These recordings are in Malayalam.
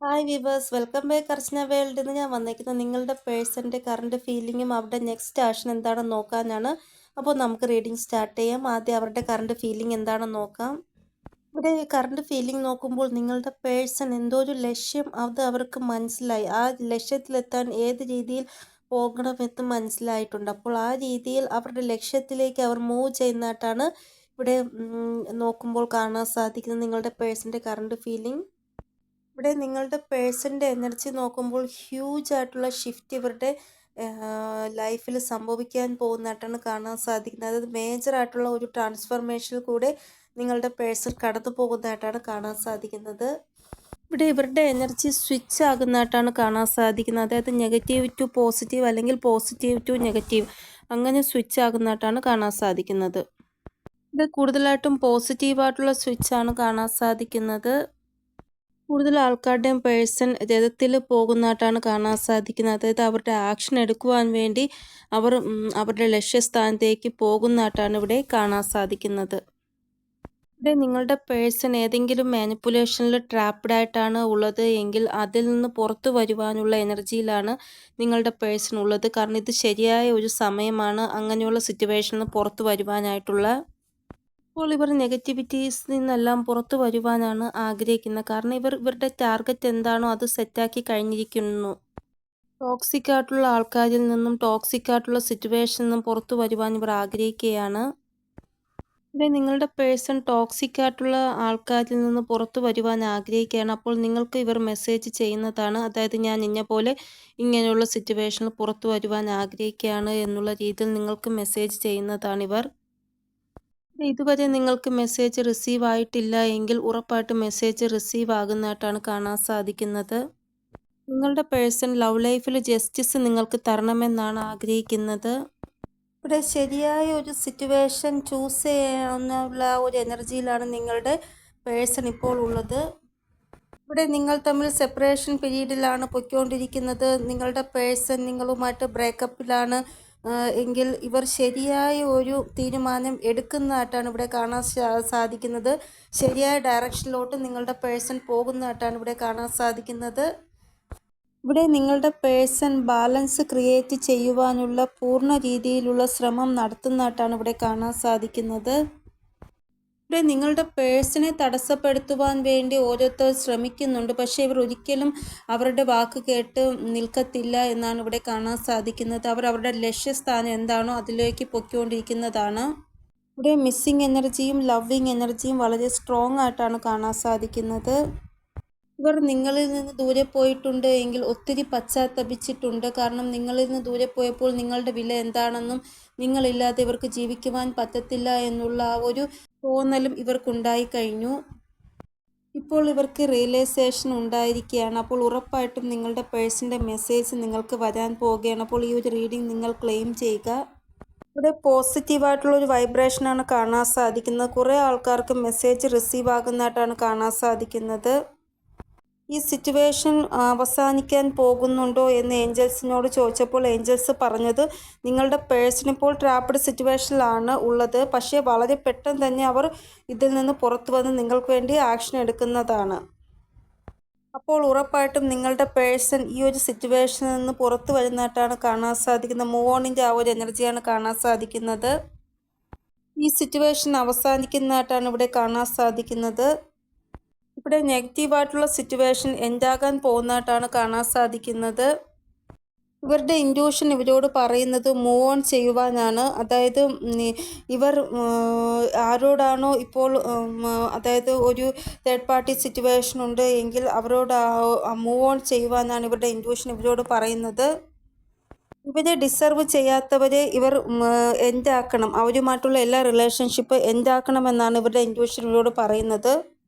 ഹായ് വിവേഴ്സ്, വെൽക്കം ബാക്ക് അർച്ചന വേൾഡ്. ഇന്ന് ഞാൻ വന്നേക്കുന്നത് നിങ്ങളുടെ പേഴ്സൻ്റെ കറണ്ട് ഫീലിങ്ങും അവരുടെ നെക്സ്റ്റ് ആക്ഷൻ എന്താണെന്ന് നോക്കാനാണ്. അപ്പോൾ നമുക്ക് റീഡിങ് സ്റ്റാർട്ട് ചെയ്യാം. ആദ്യം അവരുടെ കറണ്ട് ഫീലിംഗ് എന്താണെന്ന് നോക്കാം. ഇവിടെ കറണ്ട് ഫീലിംഗ് നോക്കുമ്പോൾ നിങ്ങളുടെ പേഴ്സൺ എന്തോ ഒരു ലക്ഷ്യം അത് അവർക്ക് മനസ്സിലായി. ആ ലക്ഷ്യത്തിലെത്താൻ ഏത് രീതിയിൽ പോകണമെന്ന് മനസ്സിലായിട്ടുണ്ട്. അപ്പോൾ ആ രീതിയിൽ അവരുടെ ലക്ഷ്യത്തിലേക്ക് അവർ മൂവ് ചെയ്യുന്നതായിട്ടാണ് ഇവിടെ നോക്കുമ്പോൾ കാണാൻ സാധിക്കുന്നത് നിങ്ങളുടെ പേഴ്സൻ്റെ കറണ്ട് ഫീലിംഗ്. ഇവിടെ നിങ്ങളുടെ പേഴ്സൻ്റെ എനർജി നോക്കുമ്പോൾ ഹ്യൂജ് ആയിട്ടുള്ള ഷിഫ്റ്റ് ഇവരുടെ ലൈഫിൽ സംഭവിക്കാൻ പോകുന്നതായിട്ടാണ് കാണാൻ സാധിക്കുന്നത്. അതായത് മേജർ ആയിട്ടുള്ള ഒരു ട്രാൻസ്ഫർമേഷനിൽ കൂടെ നിങ്ങളുടെ പേഴ്സൺ കടന്നു പോകുന്നതായിട്ടാണ് കാണാൻ സാധിക്കുന്നത്. ഇവിടെ ഇവരുടെ എനർജി സ്വിച്ച് ആകുന്നതായിട്ടാണ് കാണാൻ സാധിക്കുന്നത്. അതായത് നെഗറ്റീവ് ടു പോസിറ്റീവ് അല്ലെങ്കിൽ പോസിറ്റീവ് ടു നെഗറ്റീവ് അങ്ങനെ സ്വിച്ച് ആകുന്നതായിട്ടാണ് കാണാൻ സാധിക്കുന്നത്. ഇത് കൂടുതലായിട്ടും പോസിറ്റീവായിട്ടുള്ള സ്വിച്ചാണ് കാണാൻ സാധിക്കുന്നത്. കൂടുതൽ ആൾക്കാരുടെയും പേഴ്സൺ രഥത്തിൽ പോകുന്നതായിട്ടാണ് കാണാൻ സാധിക്കുന്നത്. അതായത് അവരുടെ ആക്ഷൻ എടുക്കുവാൻ വേണ്ടി അവർ അവരുടെ ലക്ഷ്യസ്ഥാനത്തേക്ക് പോകുന്നതായിട്ടാണ് ഇവിടെ കാണാൻ സാധിക്കുന്നത്. ഇവിടെ നിങ്ങളുടെ പേഴ്സൺ ഏതെങ്കിലും മാനിപ്പുലേഷനിൽ ട്രാപ്ഡ് ആയിട്ടാണ് ഉള്ളത് എങ്കിൽ അതിൽ നിന്ന് പുറത്തു വരുവാനുള്ള എനർജിയിലാണ് നിങ്ങളുടെ പേഴ്സൺ ഉള്ളത്. കാരണം ഇത് ശരിയായ ഒരു സമയമാണ് അങ്ങനെയുള്ള സിറ്റുവേഷനിൽ നിന്ന് പുറത്തു വരുവാനായിട്ടുള്ള. അപ്പോൾ ഇവർ നെഗറ്റിവിറ്റീസിൽ നിന്നെല്ലാം പുറത്തു വരുവാനാണ് ആഗ്രഹിക്കുന്നത്. കാരണം ഇവരുടെ ടാർഗറ്റ് എന്താണോ അത് സെറ്റാക്കി കഴിഞ്ഞിരിക്കുന്നു. ടോക്സിക് ആയിട്ടുള്ള ആൾക്കാരിൽ നിന്നും ടോക്സിക് ആയിട്ടുള്ള സിറ്റുവേഷനിൽ നിന്നും പുറത്തു വരുവാൻ ഇവർ ആഗ്രഹിക്കുകയാണ്. ഇവിടെ നിങ്ങളുടെ പേഴ്സൺ ടോക്സിക് ആയിട്ടുള്ള ആൾക്കാരിൽ നിന്ന് പുറത്തു വരുവാൻ ആഗ്രഹിക്കുകയാണ്. അപ്പോൾ നിങ്ങൾക്ക് ഇവർ മെസ്സേജ് ചെയ്യുന്നതാണ്. അതായത് ഞാൻ ഇന്ന പോലെ ഇങ്ങനെയുള്ള സിറ്റുവേഷനിൽ പുറത്തു വരുവാൻ ആഗ്രഹിക്കുകയാണ് എന്നുള്ള രീതിയിൽ നിങ്ങൾക്ക് മെസ്സേജ് ചെയ്യുന്നതാണ് ഇവർ. ഇതുവരെ നിങ്ങൾക്ക് മെസ്സേജ് റിസീവ് ആയിട്ടില്ല എങ്കിൽ ഉറപ്പായിട്ടും മെസ്സേജ് റിസീവ് ആകുന്നതായിട്ടാണ് കാണാൻ സാധിക്കുന്നത്. നിങ്ങളുടെ പേഴ്സൺ ലവ് ലൈഫിൽ ജസ്റ്റിസ് നിങ്ങൾക്ക് തരണമെന്നാണ് ആഗ്രഹിക്കുന്നത്. ഇവിടെ ശരിയായ ഒരു സിറ്റുവേഷൻ ചൂസ് ചെയ്യാനുള്ള ഒരു എനർജിയിലാണ് നിങ്ങളുടെ പേഴ്സൺ ഇപ്പോൾ ഉള്ളത്. ഇവിടെ നിങ്ങൾ തമ്മിൽ സെപ്പറേഷൻ പീരീഡിലാണ് പൊയ്ക്കൊണ്ടിരിക്കുന്നത്. നിങ്ങളുടെ പേഴ്സൺ നിങ്ങളുമായിട്ട് ബ്രേക്കപ്പിലാണ് എങ്കിൽ ഇവർ ശരിയായ ഒരു തീരുമാനം എടുക്കുന്നതായിട്ടാണ് ഇവിടെ കാണാൻ സാധിക്കുന്നത്. ശരിയായ ഡയറക്ഷനിലോട്ട് നിങ്ങളുടെ പേഴ്സൺ പോകുന്നതായിട്ടാണ് ഇവിടെ കാണാൻ സാധിക്കുന്നത്. ഇവിടെ നിങ്ങളുടെ പേഴ്സൺ ബാലൻസ് ക്രിയേറ്റ് ചെയ്യുവാനുള്ള പൂർണ്ണ രീതിയിലുള്ള ശ്രമം നടത്തുന്നതായിട്ടാണ് ഇവിടെ കാണാൻ സാധിക്കുന്നത്. ഇവിടെ നിങ്ങളുടെ പേഴ്സണെ തടസ്സപ്പെടുത്തുവാൻ വേണ്ടി ഓരോരുത്തർ ശ്രമിക്കുന്നുണ്ട്. പക്ഷേ ഇവർ ഒരിക്കലും അവരുടെ വാക്ക് കേട്ട് നിൽക്കത്തില്ല എന്നാണ് ഇവിടെ കാണാൻ സാധിക്കുന്നത്. അവർ അവരുടെ ലക്ഷ്യസ്ഥാനം എന്താണോ അതിലേക്ക് പൊയ്ക്കൊണ്ടിരിക്കുന്നതാണ്. ഇവിടെ മിസ്സിങ് എനർജിയും ലവിങ് എനർജിയും വളരെ സ്ട്രോങ് ആയിട്ടാണ് കാണാൻ സാധിക്കുന്നത്. ഇവർ നിങ്ങളിൽ നിന്ന് ദൂരെ പോയിട്ടുണ്ട് എങ്കിൽ ഒത്തിരി പശ്ചാത്തപിച്ചിട്ടുണ്ട്. കാരണം നിങ്ങളിൽ നിന്ന് ദൂരെ പോയപ്പോൾ നിങ്ങളുടെ വില എന്താണെന്നും നിങ്ങളില്ലാതെ ഇവർക്ക് ജീവിക്കുവാൻ പറ്റത്തില്ല എന്നുള്ള ആ ഒരു തോന്നലും ഇവർക്കുണ്ടായി കഴിഞ്ഞു. ഇപ്പോൾ ഇവർക്ക് റിയലൈസേഷൻ ഉണ്ടായിരിക്കുകയാണ്. അപ്പോൾ ഉറപ്പായിട്ടും നിങ്ങളുടെ പേഴ്സൻ്റെ മെസ്സേജ് നിങ്ങൾക്ക് വരാൻ പോവുകയാണ്. അപ്പോൾ ഈ ഒരു റീഡിംഗ് നിങ്ങൾ ക്ലെയിം ചെയ്യുക. ഇവിടെ പോസിറ്റീവായിട്ടുള്ളൊരു വൈബ്രേഷനാണ് കാണാൻ സാധിക്കുന്നത്. കുറേ ആൾക്കാർക്ക് മെസ്സേജ് റിസീവ് ആകുന്നതായിട്ടാണ് കാണാൻ സാധിക്കുന്നത്. ഈ സിറ്റുവേഷൻ അവസാനിക്കാൻ പോകുന്നുണ്ടോ എന്ന് ഏഞ്ചൽസിനോട് ചോദിച്ചപ്പോൾ ഏഞ്ചൽസ് പറഞ്ഞത് നിങ്ങളുടെ പേഴ്സൺ ഇപ്പോൾ ട്രാപ്ഡ് സിറ്റുവേഷനിലാണ് ഉള്ളത്. പക്ഷേ വളരെ പെട്ടെന്ന് തന്നെ അവർ ഇതിൽ നിന്ന് പുറത്തു വന്ന് നിങ്ങൾക്ക് വേണ്ടി ആക്ഷൻ എടുക്കുന്നതാണ്. അപ്പോൾ ഉറപ്പായിട്ടും നിങ്ങളുടെ പേഴ്സൺ ഈ ഒരു സിറ്റുവേഷനിൽ നിന്ന് പുറത്തു വരുന്നതായിട്ടാണ് കാണാൻ സാധിക്കുന്നത്. മൂവ് ഓണിൻ്റെ ആ ഒരു എനർജിയാണ് കാണാൻ സാധിക്കുന്നത്. ഈ സിറ്റുവേഷൻ അവസാനിക്കുന്നതായിട്ടാണ് ഇവിടെ കാണാൻ സാധിക്കുന്നത്. ഇവിടെ നെഗറ്റീവായിട്ടുള്ള സിറ്റുവേഷൻ എൻഡാകാൻ പോകുന്നതായിട്ടാണ് കാണാൻ സാധിക്കുന്നത്. ഇവരുടെ ഇൻറ്റ്യൂഷൻ ഇവരോട് പറയുന്നത് മൂവ് ഓൺ ചെയ്യുവാനാണ്. അതായത് ഇവർ ആരോടാണോ ഇപ്പോൾ അതായത് ഒരു തേർഡ് പാർട്ടി സിറ്റുവേഷൻ ഉണ്ട് എങ്കിൽ അവരോട് മൂവ് ഓൺ ചെയ്യുവാനാണ് ഇവരുടെ ഇൻറ്റ്യൂഷൻ ഇവരോട് പറയുന്നത്. ഇവരെ ഡിസർവ് ചെയ്യാത്തവരെ ഇവർ എൻഡാക്കണം. അവരുമായിട്ടുള്ള എല്ലാ റിലേഷൻഷിപ്പ് എൻഡാക്കണമെന്നാണ് ഇവരുടെ ഇൻറ്റ്യൂഷൻ ഇവരോട് പറയുന്നത്.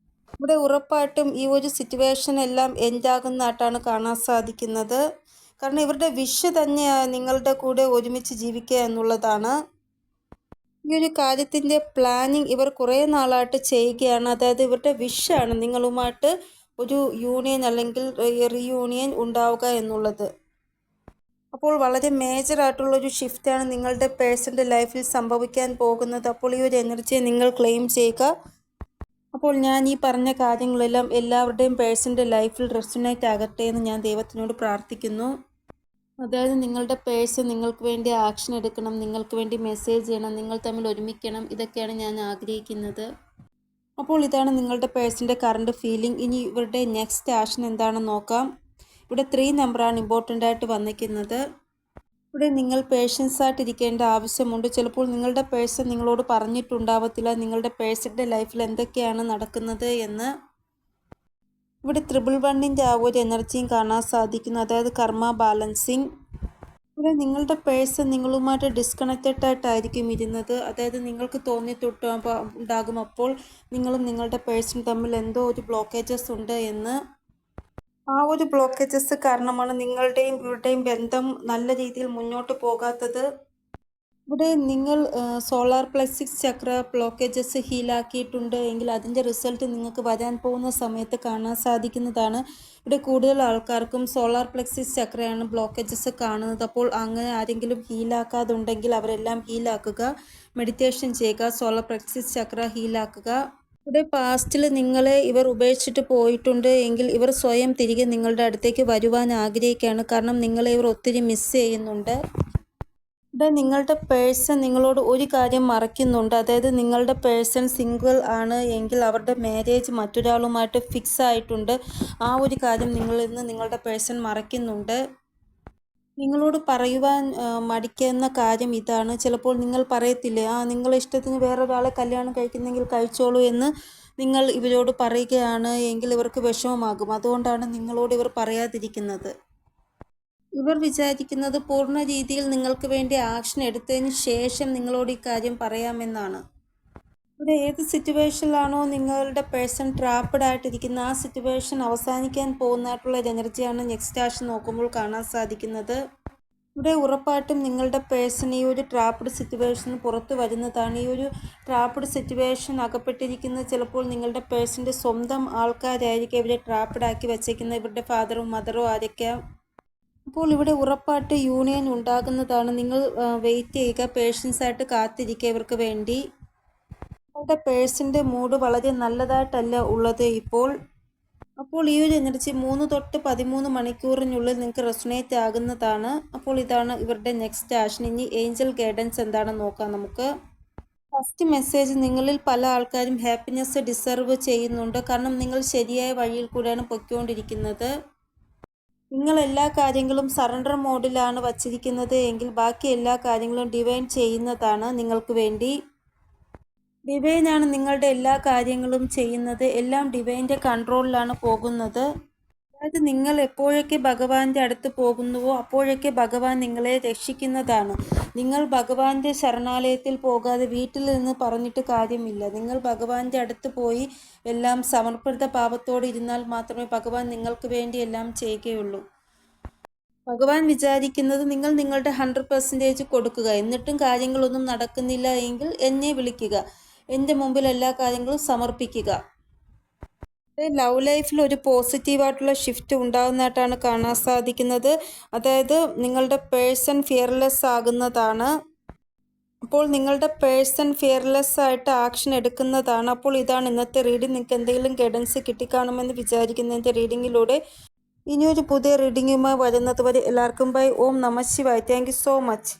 ഇവിടെ ഉറപ്പായിട്ടും ഈ ഒരു സിറ്റുവേഷൻ എല്ലാം എൻഡാകുന്നതായിട്ടാണ് കാണാൻ സാധിക്കുന്നത്. കാരണം ഇവരുടെ വിഷ് തന്നെയാണ് നിങ്ങളുടെ കൂടെ ഒരുമിച്ച് ജീവിക്കുക എന്നുള്ളതാണ്. ഈ ഒരു കാര്യത്തിൻ്റെ പ്ലാനിങ് ഇവർ കുറേ നാളായിട്ട് ചെയ്യുകയാണ്. അതായത് ഇവരുടെ വിഷാണ് നിങ്ങളുമായിട്ട് ഒരു യൂണിയൻ അല്ലെങ്കിൽ റീയൂണിയൻ ഉണ്ടാവുക എന്നുള്ളത്. അപ്പോൾ വളരെ മേജറായിട്ടുള്ളൊരു ഷിഫ്റ്റാണ് നിങ്ങളുടെ പേഴ്സൻ്റെ ലൈഫിൽ സംഭവിക്കാൻ പോകുന്നത്. അപ്പോൾ ഈ ഒരു എനർജിയെ നിങ്ങൾ ക്ലെയിം ചെയ്യുക. അപ്പോൾ ഞാൻ ഈ പറഞ്ഞ കാര്യങ്ങളെല്ലാം എല്ലാവരുടെയും പേഴ്സൻ്റെ ലൈഫിൽ റെസൊനേറ്റ് ആകട്ടെ എന്ന് ഞാൻ ദൈവത്തിനോട് പ്രാർത്ഥിക്കുന്നു. അതായത് നിങ്ങളുടെ പേഴ്സൺ നിങ്ങൾക്ക് വേണ്ടി ആക്ഷൻ എടുക്കണം, നിങ്ങൾക്ക് വേണ്ടി മെസ്സേജ് ചെയ്യണം, നിങ്ങൾ തമ്മിൽ ഒരുമിക്കണം. ഇതൊക്കെയാണ് ഞാൻ ആഗ്രഹിക്കുന്നത്. അപ്പോൾ ഇതാണ് നിങ്ങളുടെ പേഴ്സൻ്റെ കറണ്ട് ഫീലിംഗ്. ഇനി ഇവരുടെ നെക്സ്റ്റ് ആക്ഷൻ എന്താണെന്ന് നോക്കാം. ഇവിടെ 3 നമ്പറാണ് ഇമ്പോർട്ടൻ്റ് ആയിട്ട് വന്നിരിക്കുന്നത്. ഇവിടെ നിങ്ങൾ പേഷ്യൻസ് ആയിട്ടിരിക്കേണ്ട ആവശ്യമുണ്ട്. ചിലപ്പോൾ നിങ്ങളുടെ പേഴ്സൺ നിങ്ങളോട് പറഞ്ഞിട്ടുണ്ടാവത്തില്ല നിങ്ങളുടെ പേഴ്സൻ്റെ ലൈഫിൽ എന്തൊക്കെയാണ് നടക്കുന്നത് എന്ന്. ഇവിടെ 111ൻ്റെ ആ ഒരു എനർജിയും കാണാൻ സാധിക്കുന്നു, അതായത് കർമ്മ ബാലൻസിങ്. ഇവിടെ നിങ്ങളുടെ പേഴ്സൺ നിങ്ങളുമായിട്ട് ഡിസ്കണക്റ്റഡ് ആയിട്ടായിരിക്കും ഇരുന്നത്. അതായത് നിങ്ങൾക്ക് ഉണ്ടാകും അപ്പോൾ നിങ്ങളും നിങ്ങളുടെ പേഴ്സൺ തമ്മിൽ എന്തോ ഒരു ബ്ലോക്കേജസ് ഉണ്ട് എന്ന്. ആ ഒരു ബ്ലോക്കേജസ് കാരണമാണ് നിങ്ങളുടെയും ഇവരുടെയും ബന്ധം നല്ല രീതിയിൽ മുന്നോട്ട് പോകാത്തത്. ഇവിടെ നിങ്ങൾ സോളാർ പ്ലെക്സിസ് ചക്ര ബ്ലോക്കേജസ് ഹീലാക്കിയിട്ടുണ്ട് എങ്കിൽ അതിൻ്റെ റിസൾട്ട് നിങ്ങൾക്ക് വരാൻ പോകുന്ന സമയത്ത് കാണാൻ സാധിക്കുന്നതാണ്. ഇവിടെ കൂടുതൽ ആൾക്കാർക്കും സോളാർ പ്ലെക്സിസ് ചക്രയാണ് ബ്ലോക്കേജസ് കാണുന്നത്. അപ്പോൾ അങ്ങനെ ആരെങ്കിലും ഹീലാക്കാതുണ്ടെങ്കിൽ അവരെല്ലാം ഹീലാക്കുക, മെഡിറ്റേഷൻ ചെയ്യുക, സോളാർ പ്ലെക്സിസ് ചക്ര ഹീലാക്കുക. ഇവിടെ പാസ്റ്റിൽ നിങ്ങളെ ഇവർ ഉപേക്ഷിച്ചിട്ട് പോയിട്ടുണ്ട് എങ്കിൽ ഇവർ സ്വയം തിരികെ നിങ്ങളുടെ അടുത്തേക്ക് വരുവാൻ ആഗ്രഹിക്കുകയാണ്. കാരണം നിങ്ങളെ ഇവർ ഒത്തിരി മിസ് ചെയ്യുന്നുണ്ട്. ഇവിടെ നിങ്ങളുടെ പേഴ്സൺ നിങ്ങളോട് ഒരു കാര്യം മറയ്ക്കുന്നുണ്ട്. അതായത് നിങ്ങളുടെ പേഴ്സൺ സിംഗിൾ ആണ് എങ്കിൽ അവരുടെ മാരേജ് മറ്റൊരാളുമായിട്ട് ഫിക്സ് ആയിട്ടുണ്ട്. ആ ഒരു കാര്യം നിങ്ങളിൽ നിന്ന് നിങ്ങളുടെ പേഴ്സൺ മറയ്ക്കുന്നുണ്ട്. നിങ്ങളോട് പറയുവാൻ മടിക്കുന്ന കാര്യം ഇതാണ്. ചിലപ്പോൾ നിങ്ങൾ പറയത്തില്ലേ, നിങ്ങളെ ഇഷ്ടത്തിന് വേറൊരാളെ കല്യാണം കഴിക്കുന്നെങ്കിൽ കഴിച്ചോളൂ എന്ന് നിങ്ങൾ ഇവരോട് പറയുകയാണ് എങ്കിൽ ഇവർക്ക് വിഷമമാകും. അതുകൊണ്ടാണ് നിങ്ങളോട് ഇവർ പറയാതിരിക്കുന്നത്. ഇവർ വിചാരിക്കുന്നത് പൂർണ്ണ രീതിയിൽ നിങ്ങൾക്ക് വേണ്ടി ആക്ഷൻ എടുത്തതിന് ശേഷം നിങ്ങളോട് ഈ കാര്യം പറയാമെന്നാണ്. ഇവിടെ ഏത് സിറ്റുവേഷനിലാണോ നിങ്ങളുടെ പേഴ്സൺ ട്രാപ്പഡ് ആയിട്ടിരിക്കുന്ന ആ സിറ്റുവേഷൻ അവസാനിക്കാൻ പോകുന്നതായിട്ടുള്ള ഒരു എനർജിയാണ് നെക്സ്റ്റ് ആക്ഷൻ നോക്കുമ്പോൾ കാണാൻ സാധിക്കുന്നത്. ഇവിടെ ഉറപ്പായിട്ടും നിങ്ങളുടെ പേഴ്സൺ ഈ ഒരു ട്രാപ്പഡ് സിറ്റുവേഷൻ പുറത്തു വരുന്നതാണ്. ഈ ഒരു ട്രാപ്പഡ് സിറ്റുവേഷൻ അകപ്പെട്ടിരിക്കുന്നത് ചിലപ്പോൾ നിങ്ങളുടെ പേഴ്സൻ്റെ സ്വന്തം ആൾക്കാരായിരിക്കും ഇവരെ ട്രാപ്പഡ് ആക്കി വെച്ചേക്കുന്നത്, ഇവരുടെ ഫാദറും മദറോ ആയിരിക്കാം. അപ്പോൾ ഇവിടെ ഉറപ്പായിട്ട് യൂണിയൻ ഉണ്ടാകുന്നതാണ്. നിങ്ങൾ വെയിറ്റ് ചെയ്യുക, പേഷ്യൻസ് ആയിട്ട് കാത്തിരിക്കുക ഇവർക്ക് വേണ്ടി. നിങ്ങളുടെ പേഴ്സൻ്റെ മൂഡ് വളരെ നല്ലതായിട്ടല്ല ഉള്ളത് ഇപ്പോൾ. അപ്പോൾ ഈ ഒരു എനർജി 3 തൊട്ട് 13 മണിക്കൂറിനുള്ളിൽ നിങ്ങൾക്ക് റെസൊനേറ്റ് ആകുന്നതാണ്. അപ്പോൾ ഇതാണ് ഇവരുടെ നെക്സ്റ്റ് ആക്ഷൻ. ഇനി ഏഞ്ചൽ ഗൈഡൻസ് എന്താണെന്ന് നോക്കാം നമുക്ക്. ഫസ്റ്റ് മെസ്സേജ്, നിങ്ങളിൽ പല ആൾക്കാരും ഹാപ്പിനെസ് ഡിസർവ് ചെയ്യുന്നുണ്ട്. കാരണം നിങ്ങൾ ശരിയായ വഴിയിൽ കൂടെയാണ് പൊയ്ക്കൊണ്ടിരിക്കുന്നത്. നിങ്ങൾ എല്ലാ കാര്യങ്ങളും സറണ്ടർ മോഡിലാണ് വച്ചിരിക്കുന്നത് എങ്കിൽ ബാക്കി എല്ലാ കാര്യങ്ങളും ഡിവൈൻ ചെയ്യുന്നതാണ് നിങ്ങൾക്ക് വേണ്ടി. ഡിവൈനാണ് നിങ്ങളുടെ എല്ലാ കാര്യങ്ങളും ചെയ്യുന്നത്. എല്ലാം ഡിവൈൻ്റെ കൺട്രോളിലാണ് പോകുന്നത്. അതായത് നിങ്ങൾ എപ്പോഴൊക്കെ ഭഗവാന്റെ അടുത്ത് പോകുന്നുവോ അപ്പോഴൊക്കെ ഭഗവാൻ നിങ്ങളെ രക്ഷിക്കുന്നതാണ്. നിങ്ങൾ ഭഗവാന്റെ ശരണാലയത്തിൽ പോകാതെ വീട്ടിൽ നിന്ന് പറഞ്ഞിട്ട് കാര്യമില്ല. നിങ്ങൾ ഭഗവാന്റെ അടുത്ത് പോയി എല്ലാം സമർപ്പിത ഭാവത്തോടെ ഇരുന്നാൽ മാത്രമേ ഭഗവാൻ നിങ്ങൾക്ക് വേണ്ടി എല്ലാം ചെയ്യുകയുള്ളൂ. ഭഗവാൻ വിചാരിക്കുന്നത് നിങ്ങൾ നിങ്ങളുടെ 100% കൊടുക്കുക. എന്നിട്ടും കാര്യങ്ങളൊന്നും നടക്കുന്നില്ല എങ്കിൽ എന്നെ വിളിക്കുക, എൻ്റെ മുമ്പിൽ എല്ലാ കാര്യങ്ങളും സമർപ്പിക്കുക. ലവ് ലൈഫിൽ ഒരു പോസിറ്റീവായിട്ടുള്ള ഷിഫ്റ്റ് ഉണ്ടാകുന്നതായിട്ടാണ് കാണാൻ സാധിക്കുന്നത്. അതായത് നിങ്ങളുടെ പേഴ്സൺ ഫിയർലെസ് ആകുന്നതാണ്. അപ്പോൾ നിങ്ങളുടെ പേഴ്സൺ ഫിയർലെസ് ആയിട്ട് ആക്ഷൻ എടുക്കുന്നതാണ്. അപ്പോൾ ഇതാണ് ഇന്നത്തെ റീഡിംഗ്. നിങ്ങൾക്ക് എന്തെങ്കിലും ഗൈഡൻസ് കിട്ടിക്കാണുമെന്ന് വിചാരിക്കുന്നതിൻ്റെ റീഡിങ്ങിലൂടെ. ഇനിയൊരു പുതിയ റീഡിങ്ങുമായി വരുന്നത് വരെ എല്ലാവർക്കും ബൈ. ഓം നമഃ ശിവായ. Thank you so much.